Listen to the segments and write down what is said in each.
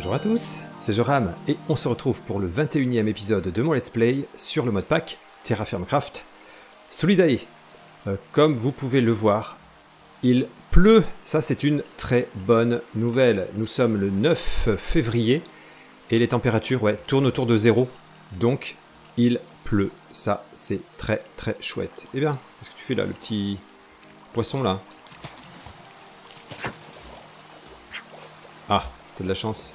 Bonjour à tous, c'est Joram et on se retrouve pour le 21e épisode de mon Let's Play sur le modpack Terraformcraft Solidae. Comme vous pouvez le voir, il pleut, ça c'est une très bonne nouvelle. Nous sommes le 9 février et les températures tournent autour de 0, donc il pleut. Ça c'est très très chouette. Eh bien, qu'est-ce que tu fais là, le petit poisson là? Ah, t'as de la chance.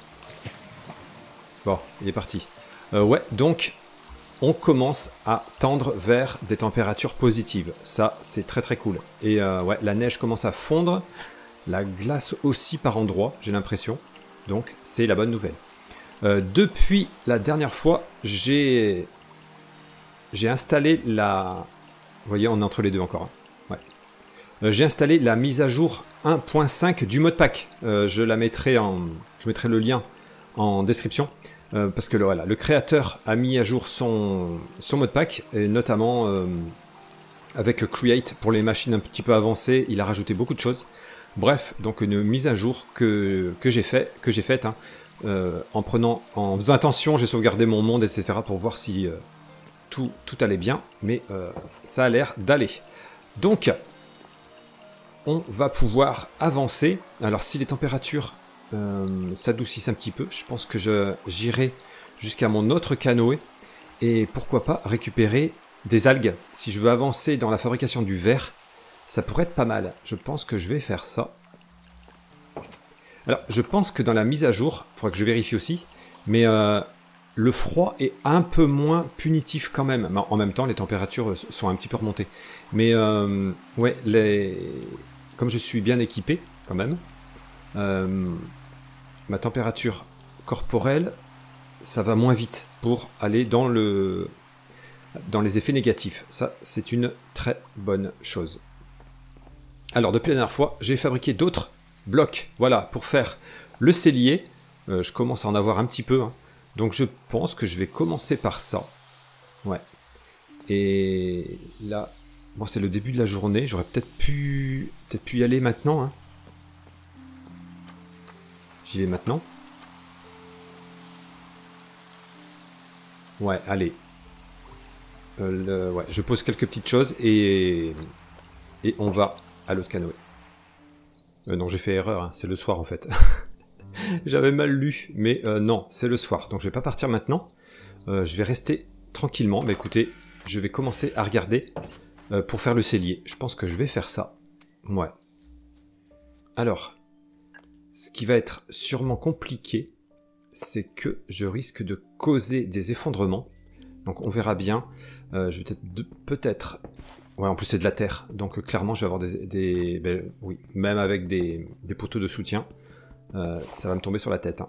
Bon, il est parti. Ouais, donc on commence à tendre vers des températures positives. Ça, c'est très très cool. Et ouais, la neige commence à fondre. La glace aussi par endroits, j'ai l'impression. Donc, c'est la bonne nouvelle. Depuis la dernière fois, j'ai installé la... Vous voyez, on est entre les deux encore. Hein. Ouais. J'ai installé la mise à jour 1.5 du modpack. Je mettrai le lien en description. Parce que voilà, le créateur a mis à jour son modpack, et notamment avec Create pour les machines un petit peu avancées, il a rajouté beaucoup de choses. Bref, donc une mise à jour que j'ai faite, hein, en faisant attention, j'ai sauvegardé mon monde, etc. pour voir si tout allait bien, mais ça a l'air d'aller. Donc, on va pouvoir avancer. Alors si les températures s'adoucissent un petit peu, je pense que j'irai jusqu'à mon autre canoë et pourquoi pas récupérer des algues. Si je veux avancer dans la fabrication du verre, ça pourrait être pas mal. Je pense que je vais faire ça. Alors je pense que dans la mise à jour, il faudra que je vérifie aussi, mais le froid est un peu moins punitif quand même. En même temps, les températures sont un petit peu remontées. Mais ouais, comme je suis bien équipé quand même, ma température corporelle, ça va moins vite pour aller dans les effets négatifs. Ça, c'est une très bonne chose. Alors, depuis la dernière fois, j'ai fabriqué d'autres blocs, voilà, pour faire le cellier. Je commence à en avoir un petit peu, hein. Donc je pense que je vais commencer par ça. Ouais. Et là, bon, c'est le début de la journée. J'aurais peut-être pu y aller maintenant, hein. J'y vais maintenant. Ouais, allez. Ouais, je pose quelques petites choses et on va à l'autre canoë. Non, j'ai fait erreur, hein. C'est le soir en fait. J'avais mal lu, mais non, c'est le soir. Donc je vais pas partir maintenant. Je vais rester tranquillement. Mais écoutez, je vais commencer à regarder pour faire le cellier. Je pense que je vais faire ça. Ouais. Alors... Ce qui va être sûrement compliqué, c'est que je risque de causer des effondrements. Donc on verra bien. Je vais peut-être... Ouais, en plus c'est de la terre. Donc clairement je vais avoir ben, oui, même avec des poteaux de soutien, ça va me tomber sur la tête. Hein.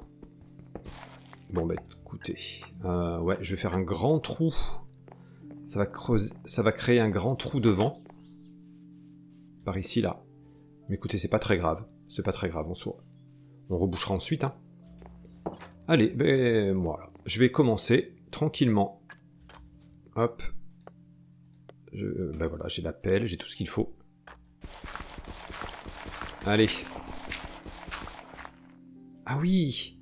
Bon bah écoutez. Ouais, je vais faire un grand trou. Ça va créer un grand trou devant. Par ici là. Mais écoutez, c'est pas très grave. C'est pas très grave en soi. On rebouchera ensuite. Hein. Allez, ben voilà. Je vais commencer tranquillement. Hop. Ben voilà, j'ai la pelle, j'ai tout ce qu'il faut. Allez. Ah oui.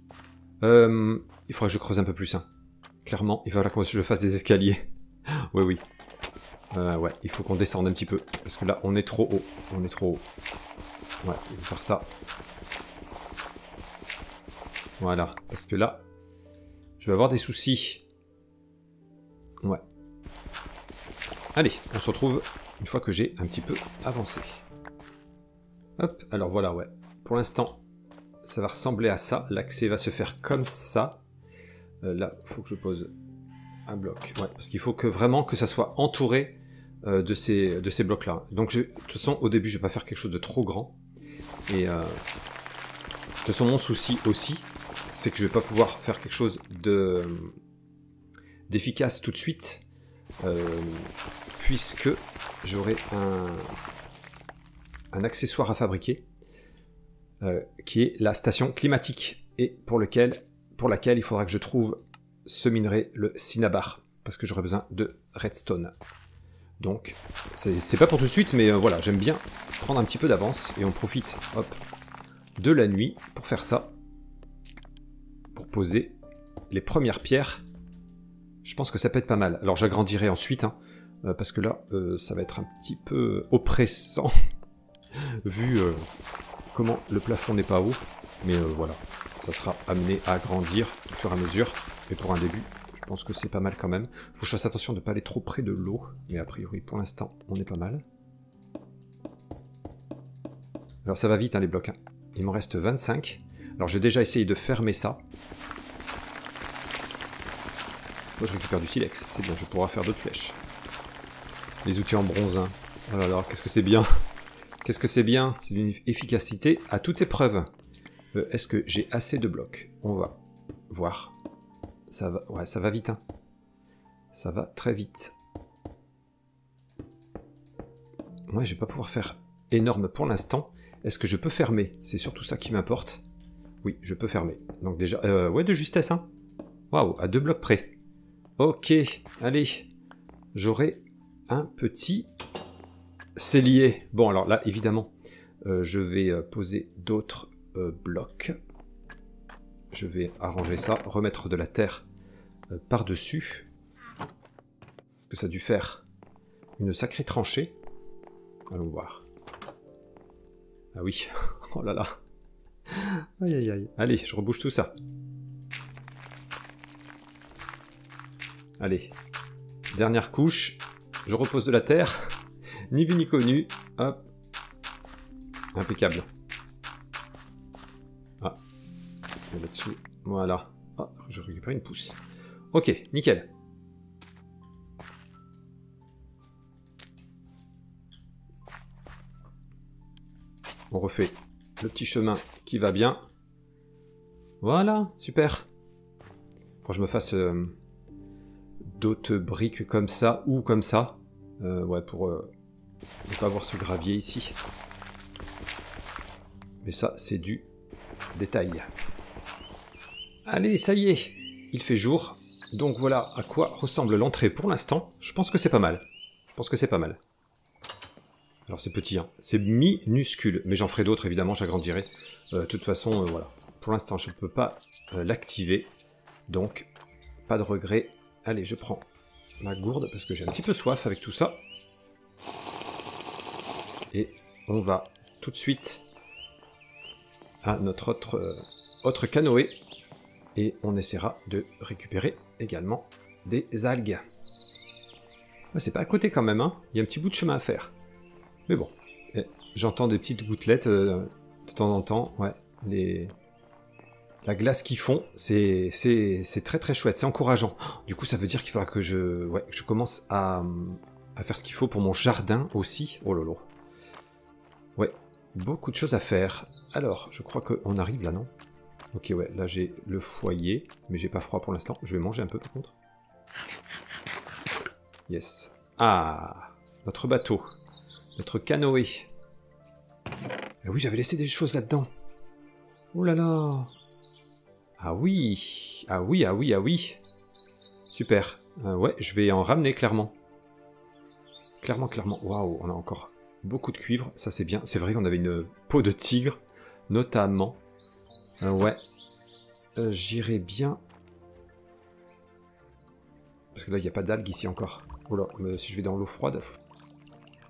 Il faudra que je creuse un peu plus. Hein. Clairement, il va falloir que je fasse des escaliers. Oui, oui. Ouais, il faut qu'on descende un petit peu. Parce que là, on est trop haut. On est trop haut. Ouais, on va faire ça. Voilà, parce que là, je vais avoir des soucis. Ouais. Allez, on se retrouve une fois que j'ai un petit peu avancé. Hop, alors voilà, ouais. Pour l'instant, ça va ressembler à ça. L'accès va se faire comme ça. Là, il faut que je pose un bloc. Ouais, parce qu'il faut vraiment que ça soit entouré de ces blocs-là. Donc, de toute façon, au début, je ne vais pas faire quelque chose de trop grand. Et de toute façon, mon souci aussi, c'est que je vais pas pouvoir faire quelque chose d'efficace tout de suite, puisque j'aurai un accessoire à fabriquer, qui est la station climatique, et pour laquelle il faudra que je trouve ce minerai, le cinnabar, parce que j'aurai besoin de redstone. Donc, c'est pas pour tout de suite, mais voilà, j'aime bien prendre un petit peu d'avance, et on profite, hop, de la nuit pour faire ça. pour poser les premières pierres. Je pense que ça peut être pas mal. Alors j'agrandirai ensuite, hein, parce que là, ça va être un petit peu oppressant, vu comment le plafond n'est pas haut. Mais voilà, ça sera amené à grandir au fur et à mesure. Mais pour un début, je pense que c'est pas mal quand même. Faut que je fasse attention de ne pas aller trop près de l'eau. Mais a priori, pour l'instant, on est pas mal. Alors ça va vite, hein, les blocs. Hein. Il m'en reste 25. Alors j'ai déjà essayé de fermer ça. Moi, je récupère du silex, c'est bien, je pourrai faire d'autres flèches. Les outils en bronze, hein. Oh là là, qu'est-ce que c'est bien. Qu'est-ce que c'est bien. C'est d'une efficacité à toute épreuve. Est-ce que j'ai assez de blocs? On va voir. Ça va, ouais, ça va vite, hein. Ça va très vite. Ouais, je vais pas pouvoir faire énorme pour l'instant. Est-ce que je peux fermer? C'est surtout ça qui m'importe. Oui, je peux fermer. Donc déjà, ouais, de justesse, hein. Waouh, à 2 blocs près. Ok, allez. J'aurai un petit cellier. Bon, alors là, évidemment, je vais poser d'autres blocs. Je vais arranger ça, remettre de la terre par-dessus. Que ça a dû faire une sacrée tranchée. Allons voir. Ah oui, oh là là. Aïe aïe aïe. Allez, je rebouge tout ça. Allez, dernière couche. Je repose de la terre. Ni vu ni connu. Hop. Impeccable. Ah. Là-dessous. Voilà. Ah, je récupère une pousse. Ok, nickel. On refait le petit chemin qui va bien. Voilà, super. Faut que je me fasse d'autres briques comme ça ou comme ça. Ouais, pour ne pas avoir ce gravier ici. Mais ça, c'est du détail. Allez, ça y est, il fait jour. Donc voilà à quoi ressemble l'entrée pour l'instant. Je pense que c'est pas mal. Je pense que c'est pas mal. Alors c'est petit, hein. C'est minuscule, mais j'en ferai d'autres évidemment, j'agrandirai. De toute façon, voilà. Pour l'instant, je ne peux pas l'activer, donc pas de regret. Allez, je prends ma gourde parce que j'ai un petit peu soif avec tout ça. Et on va tout de suite à notre autre canoë et on essaiera de récupérer également des algues. C'est pas à côté quand même, hein. Il y a un petit bout de chemin à faire. Mais bon, j'entends des petites gouttelettes de temps en temps. Ouais, la glace qu'ils font, c'est très très chouette, c'est encourageant. Du coup, ça veut dire qu'il faudra que je commence à faire ce qu'il faut pour mon jardin aussi. Oh lolo. Ouais, beaucoup de choses à faire. Alors, je crois qu'on arrive là, non? Ok, ouais, là j'ai le foyer, mais j'ai pas froid pour l'instant. Je vais manger un peu par contre. Yes. Ah, notre bateau. Notre canoë. Ah oui, j'avais laissé des choses là-dedans. Oh là là. Ah oui. Ah oui, ah oui, ah oui. Super. Ouais, je vais en ramener clairement. Clairement, clairement. Waouh, on a encore beaucoup de cuivre. Ça, c'est bien. C'est vrai qu'on avait une peau de tigre, notamment. Ouais. J'irai bien. Parce que là, il n'y a pas d'algues ici encore. Oh là, si je vais dans l'eau froide...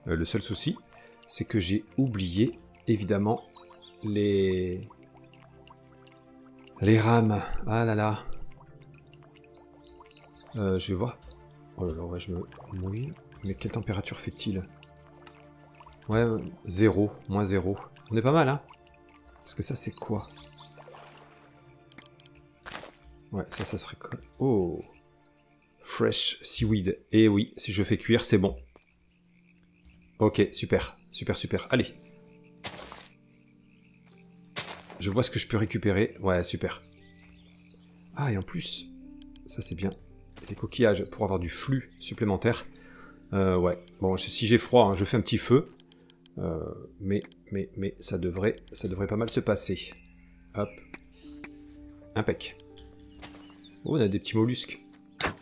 le seul souci, c'est que j'ai oublié, évidemment, les rames. Ah là là. Je vais voir. Oh là là, ouais, je me mouille. Mais quelle température fait-il? Ouais, 0, moins 0. On est pas mal, hein? Parce que ça, c'est quoi? Ouais, ça serait quoi? Oh! Fresh seaweed. Et oui, si je fais cuire, c'est bon. Ok, super, super, super. Allez. Je vois ce que je peux récupérer. Ouais, super. Ah, et en plus, ça c'est bien. Les coquillages pour avoir du flux supplémentaire. Ouais, bon, si j'ai froid, hein, je fais un petit feu. Mais ça devrait pas mal se passer. Hop. Impec. Oh, on a des petits mollusques.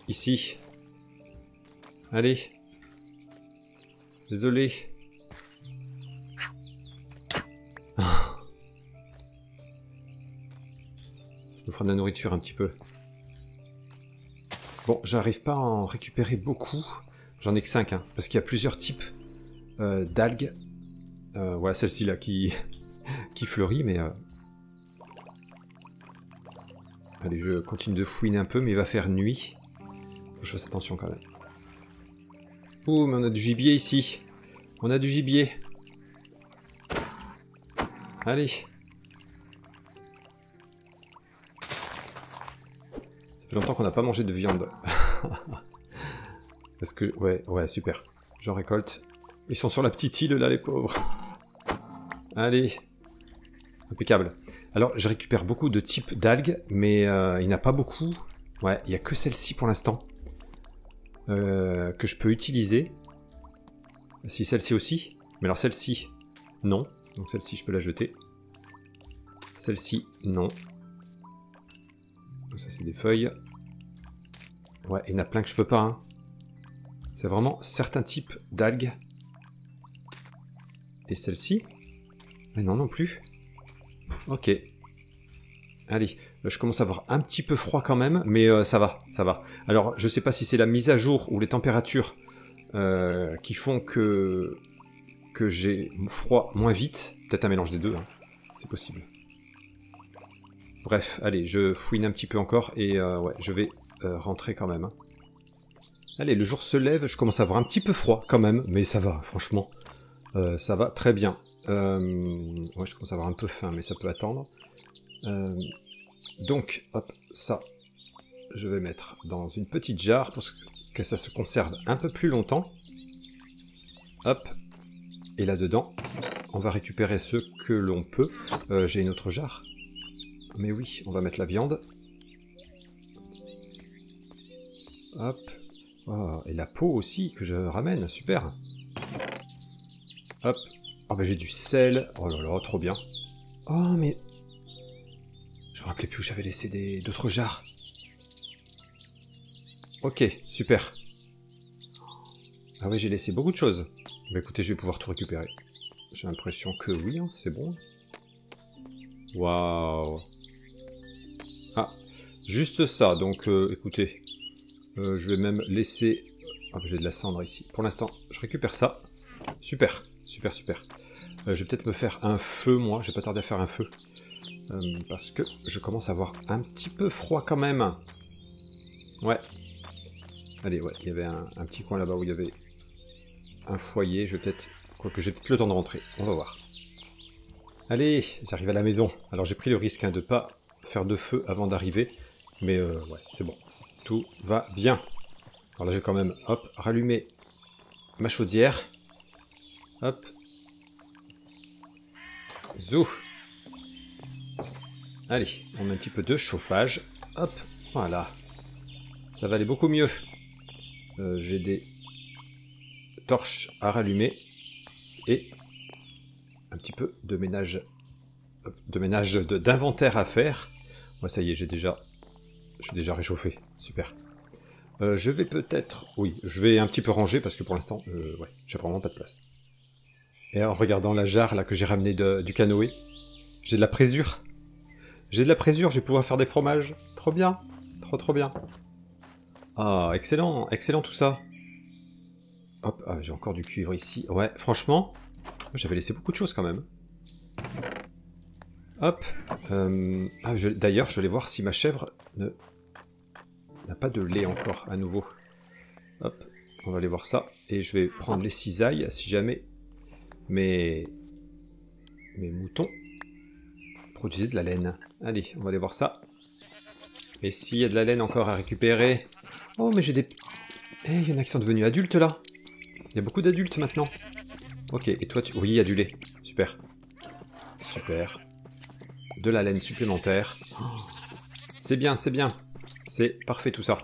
Ici. Allez. Désolé. nous fera de la nourriture un petit peu. Bon, j'arrive pas à en récupérer beaucoup. J'en ai que 5, hein, parce qu'il y a plusieurs types d'algues. Voilà, celle-ci là qui, qui fleurit, mais... Allez, je continue de fouiner un peu, mais il va faire nuit. Faut que je fasse attention quand même. Ouh, mais on a du gibier ici. On a du gibier. Allez. Ça fait longtemps qu'on n'a pas mangé de viande. Parce que... Ouais, super. J'en récolte. Ils sont sur la petite île là, les pauvres. Allez. Impeccable. Alors, je récupère beaucoup de types d'algues, mais il n'y en a pas beaucoup. Ouais, il n'y a que celle-ci pour l'instant. Que je peux utiliser. Si celle-ci aussi. Mais alors celle-ci, non. Donc celle-ci, je peux la jeter. Celle-ci, non. Ça, c'est des feuilles. Ouais, il y en a plein que je peux pas. Hein. C'est vraiment certains types d'algues. Et celle-ci? Mais non, non plus. Ok. Allez, je commence à avoir un petit peu froid quand même, mais ça va, ça va. Alors, je sais pas si c'est la mise à jour ou les températures qui font que j'ai froid moins vite. Peut-être un mélange des deux, hein. C'est possible. Bref, allez, je fouine un petit peu encore et ouais, je vais rentrer quand même. Hein. Allez, le jour se lève, je commence à avoir un petit peu froid quand même, mais ça va, franchement. Ça va très bien. Ouais, je commence à avoir un peu faim, mais ça peut attendre. Donc, hop, ça, je vais mettre dans une petite jarre pour que ça se conserve un peu plus longtemps. Hop, et là-dedans, on va récupérer ce que l'on peut. J'ai une autre jarre. Mais oui, on va mettre la viande. Hop. Oh, et la peau aussi que je ramène, super. Hop. Oh bah j'ai du sel. Oh là là, trop bien. Oh mais... Je me rappelais plus où j'avais laissé d'autres jarres. Ok, super. Ah oui, j'ai laissé beaucoup de choses. Bah écoutez, je vais pouvoir tout récupérer. J'ai l'impression que oui, hein, c'est bon. Waouh. Ah, juste ça, donc écoutez, je vais même laisser... Ah, j'ai de la cendre ici. Pour l'instant, je récupère ça. Super, super, super. Je vais peut-être me faire un feu, moi. Je vais pas tarder à faire un feu. Parce que je commence à avoir un petit peu froid quand même. Ouais. Allez, ouais, il y avait un petit coin là-bas où il y avait un foyer. Je vais peut-être... Quoique j'ai peut-être le temps de rentrer. On va voir. Allez, j'arrive à la maison. Alors j'ai pris le risque hein, de pas faire de feu avant d'arriver. Mais ouais, c'est bon. Tout va bien. Alors là, j'ai quand même, hop, rallumé ma chaudière. Hop. Zou. Allez, on met un petit peu de chauffage. Hop, voilà. Ça va aller beaucoup mieux. J'ai des torches à rallumer. Et un petit peu de ménage d'inventaire à faire. Moi, ça y est, je suis déjà réchauffé. Super. Je vais peut-être... Oui, je vais un petit peu ranger parce que pour l'instant, ouais, j'ai vraiment pas de place. Et en regardant la jarre là que j'ai ramenée du canoë, j'ai de la présure. J'ai de la présure, je vais pouvoir faire des fromages. Trop bien. Trop trop bien. Ah, excellent, excellent tout ça. Hop, ah, j'ai encore du cuivre ici. Ouais, franchement, j'avais laissé beaucoup de choses quand même. Hop. Ah, d'ailleurs, je vais aller voir si ma chèvre n'a pas de lait encore à nouveau. Hop, on va aller voir ça. Et je vais prendre les cisailles si jamais mes moutons produisaient de la laine. Allez, on va aller voir ça. Et s'il y a de la laine encore à récupérer... Oh, mais j'ai des... Eh, il y en a qui sont devenus adultes là. Il y a beaucoup d'adultes maintenant. Ok, et toi, oui, il y a du lait. Super. Super. De la laine supplémentaire. Oh, c'est bien, c'est bien. C'est parfait tout ça.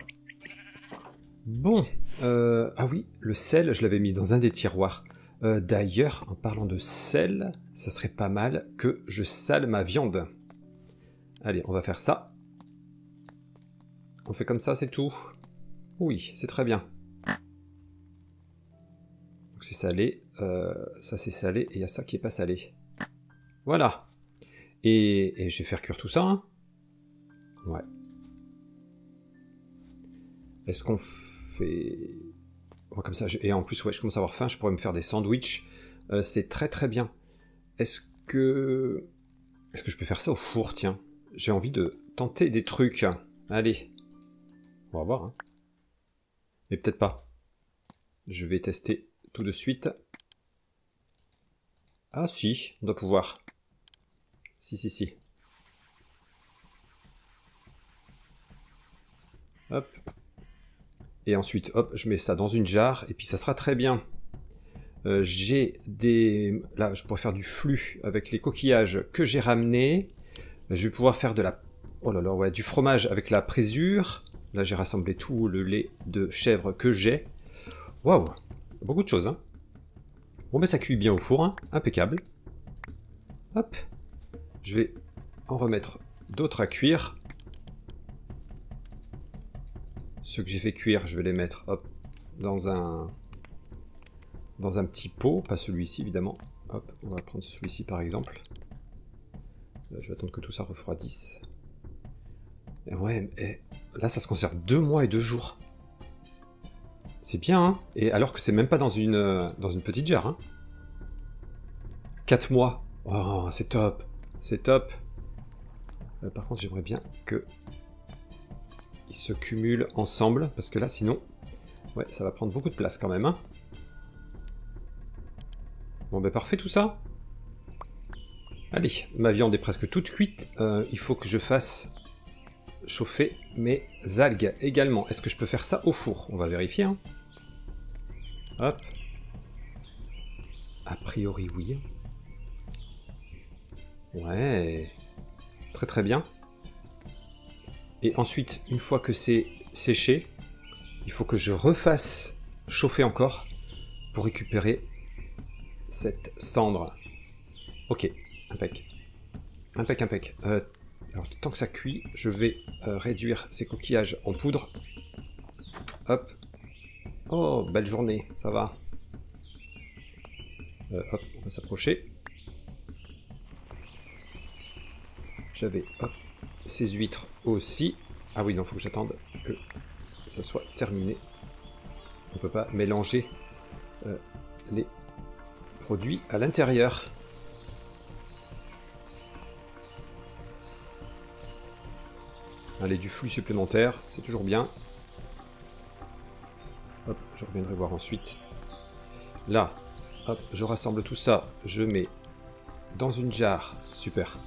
Bon. Ah oui, le sel, je l'avais mis dans un des tiroirs. D'ailleurs, en parlant de sel, ça serait pas mal que je sale ma viande. Allez, on va faire ça. On fait comme ça, c'est tout. Oui, c'est très bien. Donc c'est salé, ça c'est salé, et il y a ça qui est pas salé. Voilà. Et je vais faire cuire tout ça. Hein. Ouais. Est-ce qu'on fait... Ouais, comme ça, et en plus, ouais, je commence à avoir faim, je pourrais me faire des sandwichs. C'est très très bien. Est-ce que je peux faire ça au four, tiens? J'ai envie de tenter des trucs. Allez. On va voir, hein. Mais peut-être pas. Je vais tester tout de suite. Ah si, on doit pouvoir. Si. Hop. Et ensuite, hop, je mets ça dans une jarre, et puis ça sera très bien. J'ai des... Là, je pourrais faire du flux avec les coquillages que j'ai ramenés. Je vais pouvoir faire de la... Oh là là, ouais, du fromage avec la présure. Là, j'ai rassemblé tout le lait de chèvre que j'ai. Waouh, beaucoup de choses, hein. Bon, ben ça cuit bien au four, hein. Impeccable. Hop. Je vais en remettre d'autres à cuire. Ceux que j'ai fait cuire, je vais les mettre, hop, dans un petit pot, pas celui-ci évidemment. Hop, on va prendre celui-ci par exemple. Je vais attendre que tout ça refroidisse. Et ouais, et là ça se conserve 2 mois et 2 jours. C'est bien, hein. Et alors que c'est même pas dans une petite jarre, hein. 4 mois. Oh, c'est top. C'est top. Par contre, j'aimerais bien que ils se cumulent ensemble, parce que là, sinon, ouais, ça va prendre beaucoup de place quand même, hein. Bon, ben parfait tout ça. Allez, ma viande est presque toute cuite. Il faut que je fasse chauffer mes algues également. Est-ce que je peux faire ça au four? On va vérifier, hein. Hop. A priori, oui. Ouais. Très très bien. Et ensuite, une fois que c'est séché, il faut que je refasse chauffer encore pour récupérer cette cendre. Ok, impec. Impec. Alors, tant que ça cuit, je vais réduire ces coquillages en poudre. Hop. Oh, belle journée, ça va. Hop, on va s'approcher. J'avais, hop, ces huîtres aussi. Ah oui, non, il faut que j'attende que ça soit terminé. On ne peut pas mélanger les produits à l'intérieur. Allez, du flux supplémentaire, c'est toujours bien. Hop, je reviendrai voir ensuite. Là, hop, je rassemble tout ça, je mets dans une jarre. Super.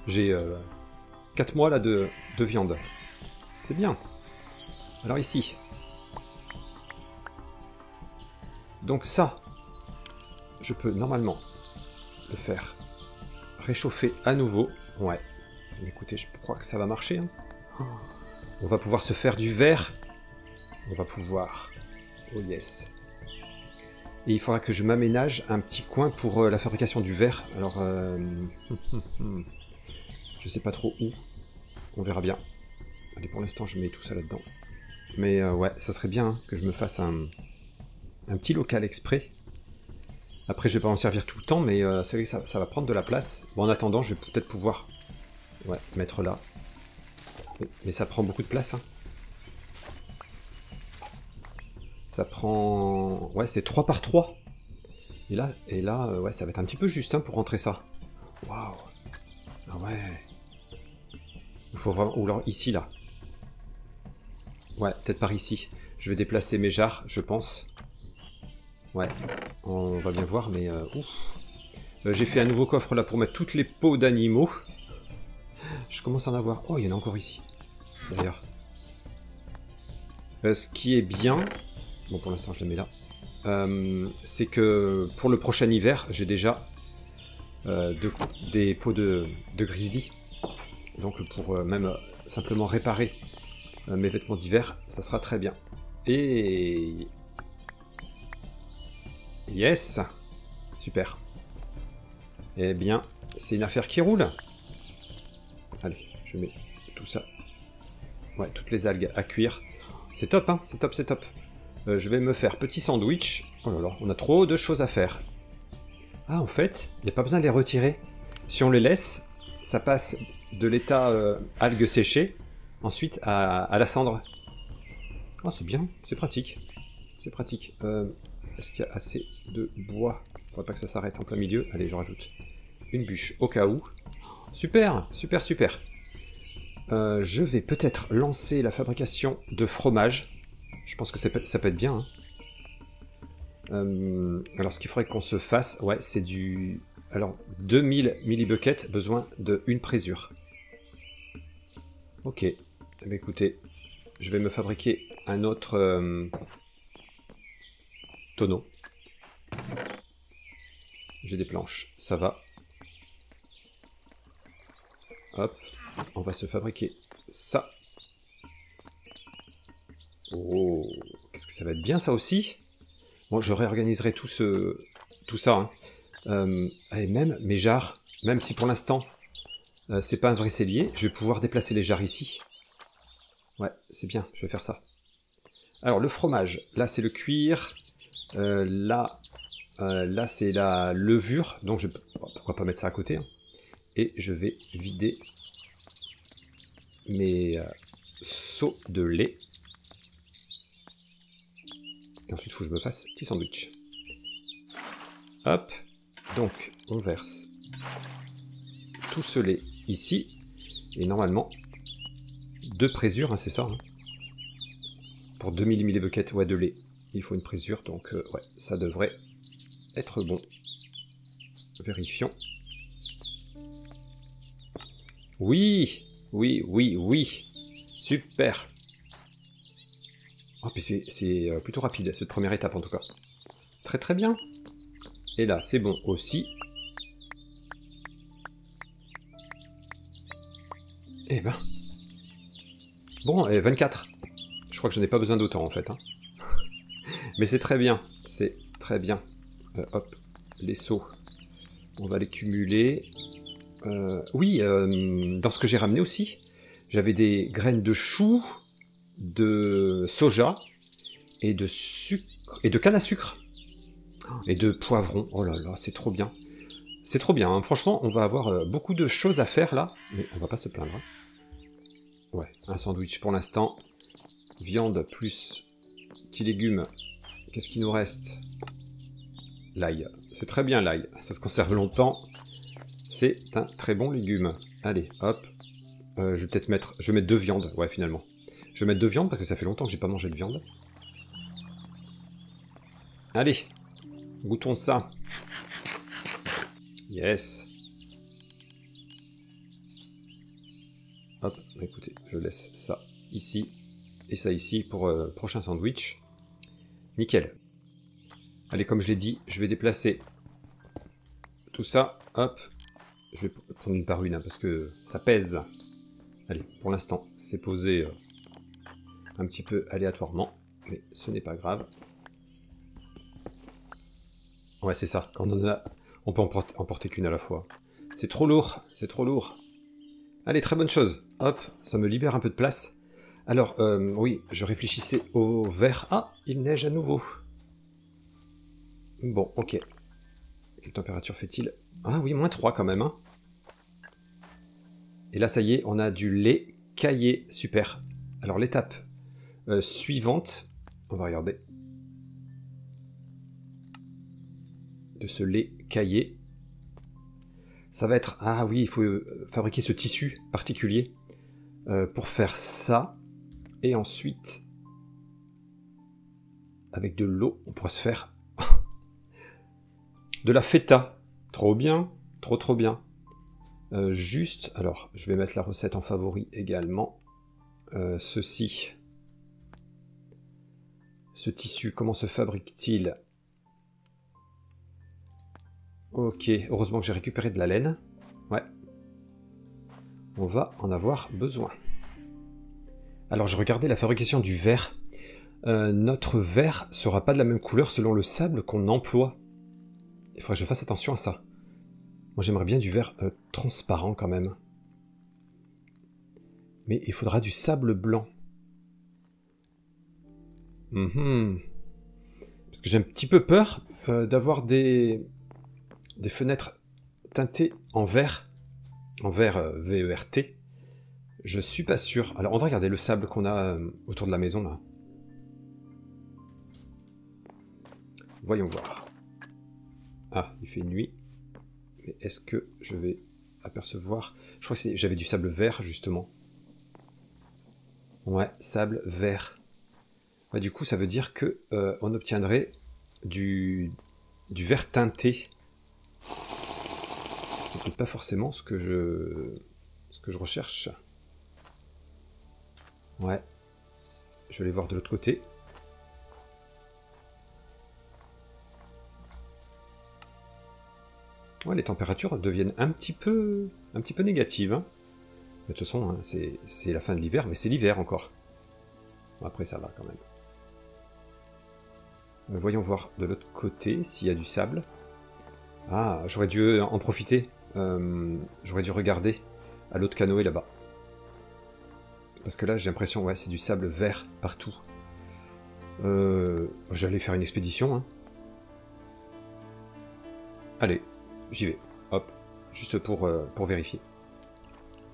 J'ai 4 mois là de viande. C'est bien. Alors ici. Donc ça, je peux normalement le faire réchauffer à nouveau. Ouais. Écoutez, je crois que ça va marcher, hein. On va pouvoir se faire du verre. On va pouvoir... Oh yes. Et il faudra que je m'aménage un petit coin pour la fabrication du verre. Alors, je sais pas trop où. On verra bien. Allez, pour l'instant, je mets tout ça là-dedans. Mais ouais, ça serait bien, hein, que je me fasse un petit local exprès. Après, je vais pas en servir tout le temps, mais c'est vrai que ça va prendre de la place. Bon, en attendant, je vais peut-être pouvoir mettre là. Mais ça prend beaucoup de place, hein. Ça prend... Ouais, c'est 3 par 3. Et là, ouais, ça va être un petit peu juste, hein, pour rentrer ça. Waouh. Ah ouais. Il faut vraiment... Ou alors ici, là. Ouais, peut-être par ici. Je vais déplacer mes jarres, je pense. Ouais, on va bien voir, mais... ouf. J'ai fait un nouveau coffre, là, pour mettre toutes les peaux d'animaux. Je commence à en avoir... Oh, il y en a encore ici. D'ailleurs. Ce qui est bien... Bon, pour l'instant, je le mets là. C'est que pour le prochain hiver, j'ai déjà des peaux de grizzly. Donc, pour même simplement réparer mes vêtements d'hiver, ça sera très bien. Et... Yes! Super. Eh bien, c'est une affaire qui roule. Allez, je mets tout ça. Ouais, toutes les algues à cuire. C'est top, hein? C'est top, c'est top. Je vais me faire petit sandwich. Oh là là, on a trop de choses à faire. Ah, en fait, il n'y a pas besoin de les retirer. Si on les laisse, ça passe de l'état algues séchées, ensuite à la cendre. Oh, c'est bien, c'est pratique. C'est pratique. Est-ce qu'il y a assez de bois? Faudrait pas que ça s'arrête en plein milieu. Allez, je rajoute une bûche au cas où. Super, super, super. Je vais peut-être lancer la fabrication de fromage. Je pense que ça peut être bien. Hein. Alors, ce qu'il faudrait qu'on se fasse, ouais, c'est du... Alors, 2000 millibuckets, besoin d'une présure. Ok. Eh bien, écoutez, je vais me fabriquer un autre tonneau. J'ai des planches, ça va. Hop, on va se fabriquer ça. Oh, qu'est-ce que ça va être bien ça aussi. Bon, je réorganiserai tout ça. Hein. Et même mes jarres, même si pour l'instant c'est pas un vrai cellier, je vais pouvoir déplacer les jarres ici. Ouais, c'est bien, je vais faire ça. Alors le fromage, là c'est le cuir, là c'est la levure, donc pourquoi pas mettre ça à côté. Hein. Et je vais vider mes seaux de lait. Et ensuite il faut que je me fasse petit sandwich. Hop, donc on verse tout ce lait ici, et normalement 2 présures, hein, c'est ça. Hein. Pour 2000 millibuckets de lait, il faut une présure, donc ouais, ça devrait être bon. Vérifions. Oui, oui, oui, oui. Super. Oh, puis c'est plutôt rapide, cette première étape en tout cas. Très très bien. Et là, c'est bon aussi. Eh ben. Bon, et 24. Je crois que je n'ai pas besoin d'autant en fait. Hein. Mais c'est très bien. C'est très bien. Hop, les seaux. On va les cumuler. Oui, dans ce que j'ai ramené aussi, j'avais des graines de choux, de soja et de sucre et de canne à sucre et de poivrons. Oh là là, c'est trop bien. C'est trop bien. Hein. Franchement, on va avoir beaucoup de choses à faire là, mais on va pas se plaindre. Hein. Ouais, un sandwich pour l'instant. Viande plus petits légumes. Qu'est-ce qu'il nous reste? L'ail. C'est très bien l'ail. Ça se conserve longtemps. C'est un très bon légume. Allez, hop. Je vais peut-être mettre... Je vais mettre 2 viandes, ouais, finalement. Je vais mettre 2 viandes parce que ça fait longtemps que j'ai pas mangé de viande. Allez, goûtons ça. Yes. Hop, écoutez, je laisse ça ici et ça ici pour prochain sandwich. Nickel. Allez, comme je l'ai dit, je vais déplacer tout ça. Hop. Je vais prendre une par une hein, parce que ça pèse. Allez, pour l'instant, c'est posé un petit peu aléatoirement, mais ce n'est pas grave. Ouais, c'est ça. Quand on en a, on peut en porter qu'une à la fois. C'est trop lourd, c'est trop lourd. Allez, très bonne chose. Hop, ça me libère un peu de place. Alors, oui, je réfléchissais au verre. Ah, il neige à nouveau. Bon, ok. Quelle température fait-il? Ah oui, -3 quand même. Hein. Et là, ça y est, on a du lait caillé. Super. Alors, l'étape suivante, on va regarder. De ce lait caillé. Ça va être... Ah oui, il faut fabriquer ce tissu particulier pour faire ça. Et ensuite, avec de l'eau, on pourra se faire de la feta. Trop bien, trop bien. Juste, alors, je vais mettre la recette en favori également. Ceci. Ce tissu, comment se fabrique-t-il? Ok, heureusement que j'ai récupéré de la laine. Ouais. On va en avoir besoin. Alors, je regardais la fabrication du verre. Notre verre sera pas de la même couleur selon le sable qu'on emploie. Il faudrait que je fasse attention à ça. Moi, j'aimerais bien du verre transparent quand même. Mais il faudra du sable blanc. Parce que j'ai un petit peu peur d'avoir des fenêtres teintées en vert En vert VERT. Je suis pas sûr. Alors, on va regarder le sable qu'on a autour de la maison, là. Voyons voir. Ah, il fait nuit. Mais est-ce que je vais apercevoir... Je crois que j'avais du sable vert, justement. Ouais, sable vert. Ouais, du coup, ça veut dire que on obtiendrait du vert teinté. C'est peut-être pas forcément ce que je recherche. Ouais. Je vais aller voir de l'autre côté. Ouais, les températures deviennent un petit peu négatives. Hein. De toute façon, hein, c'est la fin de l'hiver, mais c'est l'hiver encore. Bon, après, ça va quand même. Voyons voir de l'autre côté s'il y a du sable. Ah, j'aurais dû en profiter. J'aurais dû regarder à l'autre canoë là-bas. Parce que là, j'ai l'impression, ouais, c'est du sable vert partout. J'allais faire une expédition. Hein. Allez, j'y vais. Hop, juste pour vérifier.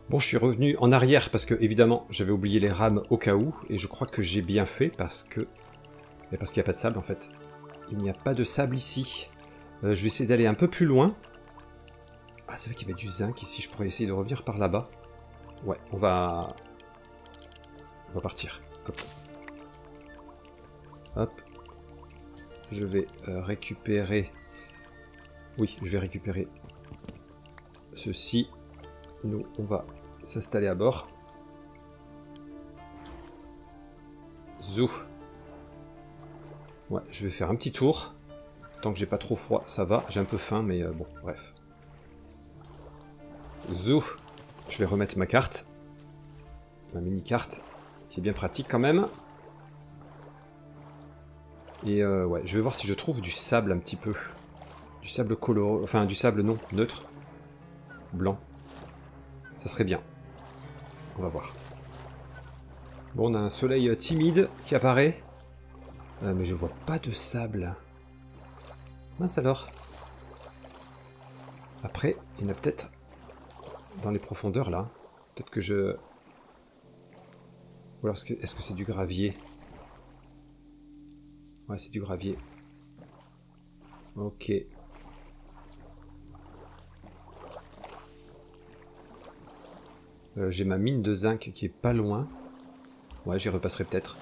Bon, je suis revenu en arrière parce que, évidemment, j'avais oublié les rames au cas où. Et je crois que j'ai bien fait parce qu'il n'y a pas de sable, en fait. Il n'y a pas de sable ici. Je vais essayer d'aller un peu plus loin. Ah, c'est vrai qu'il y avait du zinc ici. Je pourrais essayer de revenir par là-bas. Ouais, on va partir. Hop. Hop. Je vais récupérer... Oui, je vais récupérer ceci. Nous, on va s'installer à bord. Zou. Ouais, je vais faire un petit tour. Tant que j'ai pas trop froid, ça va. J'ai un peu faim, mais bon, bref. Zou. Je vais remettre ma carte. Ma mini-carte, qui est bien pratique quand même. Et ouais, je vais voir si je trouve du sable un petit peu. Du sable coloré, enfin du sable non, neutre. Blanc. Ça serait bien. On va voir. Bon, on a un soleil timide qui apparaît. Mais je vois pas de sable. Mince alors. Après, il y en a peut-être dans les profondeurs là. Peut-être que je... Ou alors est-ce que c'est du gravier? Ouais, c'est du gravier. Ok. J'ai ma mine de zinc qui est pas loin. Ouais, j'y repasserai peut-être.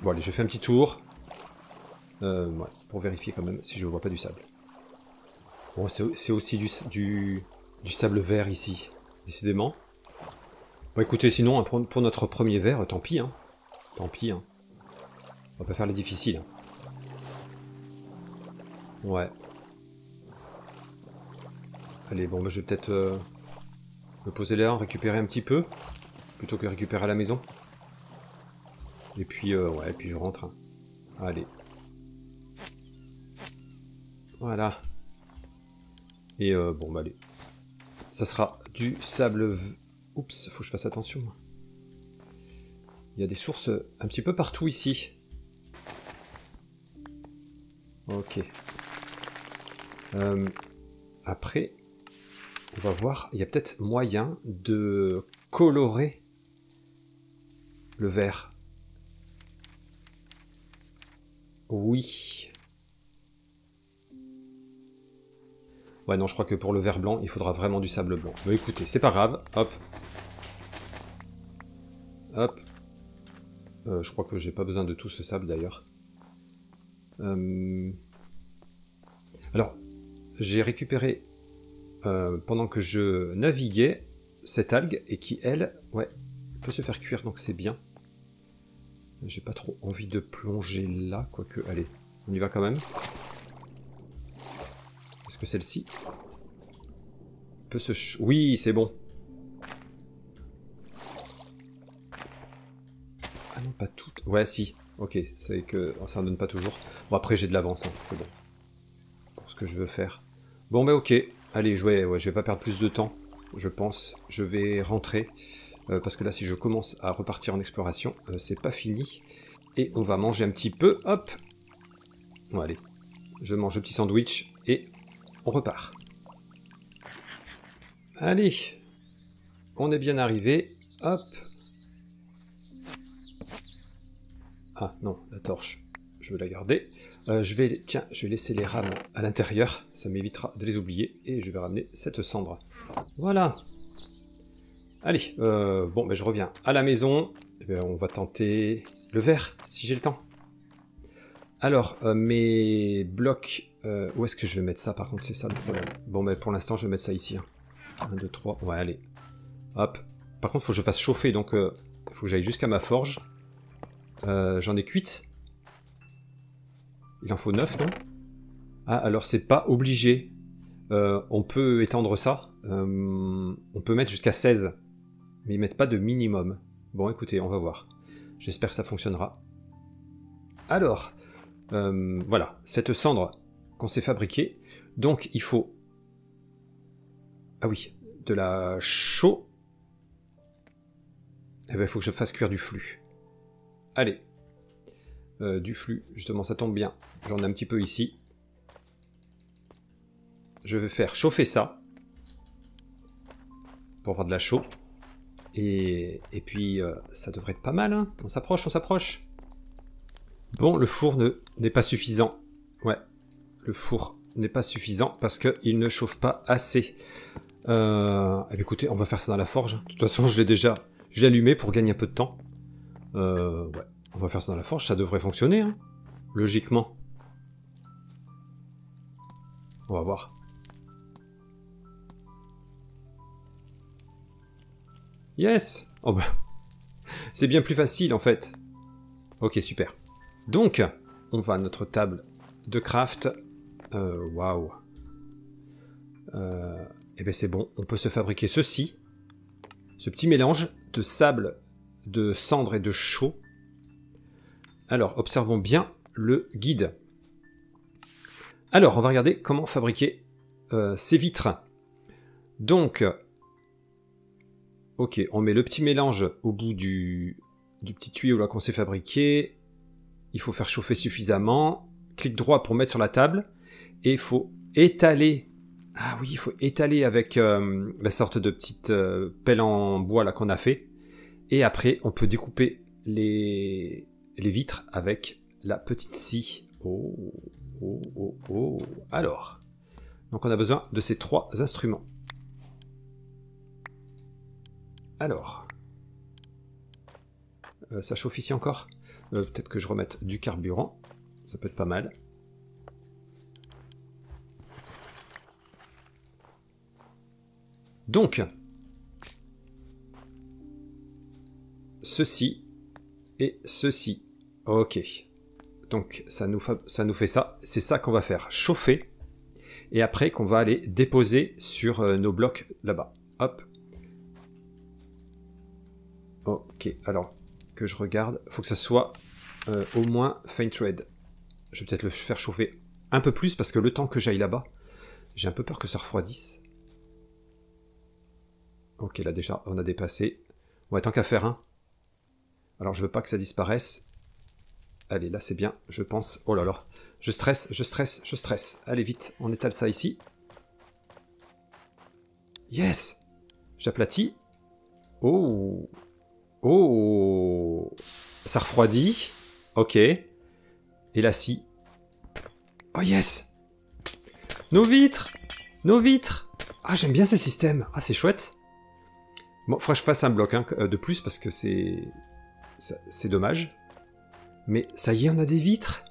Bon allez, je fais un petit tour. Ouais, pour vérifier quand même si je vois pas du sable. Bon, c'est aussi du sable vert ici, décidément. Bon écoutez, sinon, hein, pour notre premier verre, tant pis. Hein. Tant pis. Hein. On va pas faire les difficiles. Hein. Ouais. Allez, bon, bah, je vais peut-être me poser là, récupérer un petit peu, plutôt que récupérer à la maison. Et puis, ouais, puis je rentre. Hein. Allez. Voilà. Et bon, bah allez. Ça sera du sable... Oups, faut que je fasse attention. Il y a des sources un petit peu partout ici. Ok. Après, on va voir, il y a peut-être moyen de colorer le vert. Oui. Ouais, non, je crois que pour le vert blanc, il faudra vraiment du sable blanc. Mais écoutez, c'est pas grave. Hop. Hop. Je crois que j'ai pas besoin de tout ce sable d'ailleurs. Alors, j'ai récupéré, pendant que je naviguais, cette algue et qui, elle, ouais, peut se faire cuire, donc c'est bien. J'ai pas trop envie de plonger là, quoique, allez, on y va quand même. Est-ce que celle-ci peut se... Oui, c'est bon. Ah non, pas toutes. Ouais, si. Ok, c'est que ça ne donne pas toujours. Bon, après, j'ai de l'avance, hein, c'est bon. Pour ce que je veux faire. Bon, bah ok. Allez, je vais pas perdre plus de temps, je pense. Je vais rentrer. Parce que là, si je commence à repartir en exploration, c'est pas fini. Et on va manger un petit peu. Hop. Bon, allez. Je mange le petit sandwich et on repart. Allez, on est bien arrivé. Hop. Ah non, la torche, je vais la garder. Je vais laisser les rames à l'intérieur, ça m'évitera de les oublier. Et je vais ramener cette cendre. Voilà. Allez, bon, ben, je reviens à la maison. Eh bien, on va tenter le verre, si j'ai le temps. Alors, mes blocs... où est-ce que je vais mettre ça, par contre? C'est ça le problème. Bon, ben, pour l'instant, je vais mettre ça ici. 1, 2, 3. Ouais, allez. Hop. Par contre, il faut que je fasse chauffer, donc il faut que j'aille jusqu'à ma forge. J'en ai 8. Il en faut 9, non? Ah, alors c'est pas obligé. On peut étendre ça. On peut mettre jusqu'à 16. Mais ils mettent pas de minimum. Bon, écoutez, on va voir. J'espère que ça fonctionnera. Alors, voilà, cette cendre qu'on s'est fabriquée. Donc, il faut... Ah oui, de la chaux. Eh bien, il faut que je fasse cuire du flux. Allez. Du flux, justement, ça tombe bien. J'en ai un petit peu ici. Je vais faire chauffer ça. Pour avoir de la chaux. Et puis, ça devrait être pas mal, hein. On s'approche, on s'approche. Bon, le four n'est pas suffisant. Ouais, le four n'est pas suffisant parce qu'il ne chauffe pas assez. Eh bien, écoutez, on va faire ça dans la forge. De toute façon, je l'ai allumé pour gagner un peu de temps. Ouais, on va faire ça dans la forge, ça devrait fonctionner, hein, logiquement. On va voir. Yes! Oh bah, c'est bien plus facile en fait. Ok, super. Donc, on va à notre table de craft. Waouh. Et bien c'est bon, on peut se fabriquer ceci. Ce petit mélange de sable, de cendre et de chaux. Alors, observons bien le guide. Alors, on va regarder comment fabriquer ces vitres. Donc, ok, on met le petit mélange au bout du petit tuyau là qu'on s'est fabriqué. Il faut faire chauffer suffisamment. Clic droit pour mettre sur la table. Et il faut étaler. Ah oui, il faut étaler avec la sorte de petite pelle en bois là qu'on a fait. Et après, on peut découper les vitres avec la petite scie. Oh, oh, oh, oh. Alors, donc on a besoin de ces 3 instruments. Alors, ça chauffe ici encore. Peut-être que je remette du carburant. Ça peut être pas mal. Donc, ceci et ceci. Ok. Donc, ça nous fait ça. C'est ça qu'on va faire chauffer. Et après, qu'on va aller déposer sur nos blocs là-bas. Hop. Ok. Alors, que je regarde. Il faut que ça soit au moins faint red. Je vais peut-être le faire chauffer un peu plus parce que le temps que j'aille là-bas, j'ai un peu peur que ça refroidisse. Ok, là déjà, on a dépassé. Ouais, tant qu'à faire, hein. Alors, je veux pas que ça disparaisse. Allez, là, c'est bien, je pense. Oh là là, je stresse, je stresse, je stresse. Allez, vite, on étale ça ici. Yes! J'aplatis. Oh! Oh! Ça refroidit. Ok. Et la scie. Oh yes! Nos vitres! Nos vitres! Ah, j'aime bien ce système. Ah, c'est chouette. Bon, faudrait que je fasse un bloc hein, de plus parce que c'est dommage. Mais ça y est, on a des vitres.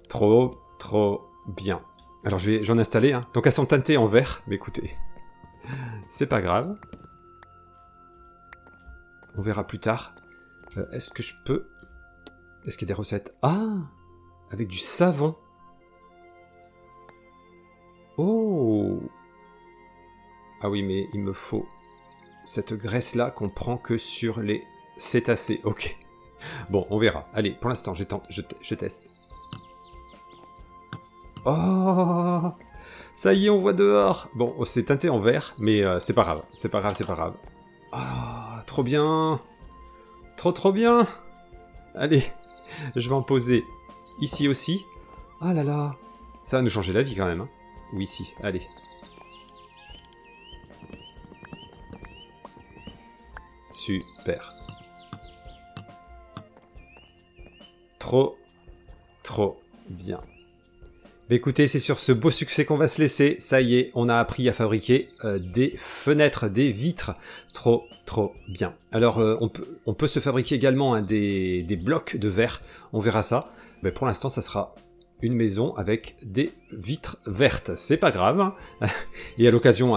Trop, trop bien. Alors j'en ai installé. Hein. Donc elles sont teintées en vert. Mais écoutez, c'est pas grave. On verra plus tard. Est-ce que je peux... Est-ce qu'il y a des recettes? Ah! Avec du savon. Oh! Ah oui, mais il me faut... cette graisse-là qu'on prend que sur les cétacés. Ok. Bon, on verra. Allez, pour l'instant, je teste. Oh! Ça y est, on voit dehors. Bon, c'est teinté en vert, mais c'est pas grave. C'est pas grave, c'est pas grave. Ah, trop bien. Trop, trop bien. Allez, je vais en poser ici aussi. Ah là là. Ça va nous changer la vie quand même. Hein. Ou ici, allez. Super. Trop bien. Mais écoutez, c'est sur ce beau succès qu'on va se laisser. Ça y est, on a appris à fabriquer des fenêtres, des vitres. Trop bien. Alors, on peut se fabriquer également hein, des blocs de verre. On verra ça. Mais pour l'instant, ça sera une maison avec des vitres vertes. C'est pas grave. Hein. Et à l'occasion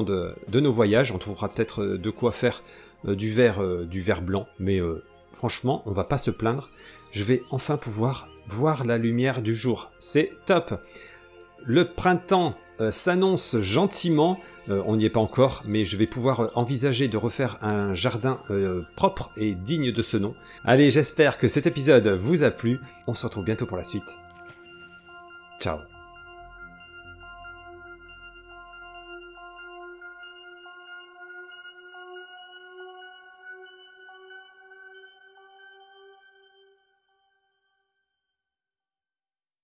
de nos voyages, on trouvera peut-être de quoi faire du verre blanc. Mais franchement, on va pas se plaindre. Je vais enfin pouvoir voir la lumière du jour. C'est top. Le printemps s'annonce gentiment. On n'y est pas encore, mais je vais pouvoir envisager de refaire un jardin propre et digne de ce nom. Allez, j'espère que cet épisode vous a plu. On se retrouve bientôt pour la suite. Ciao.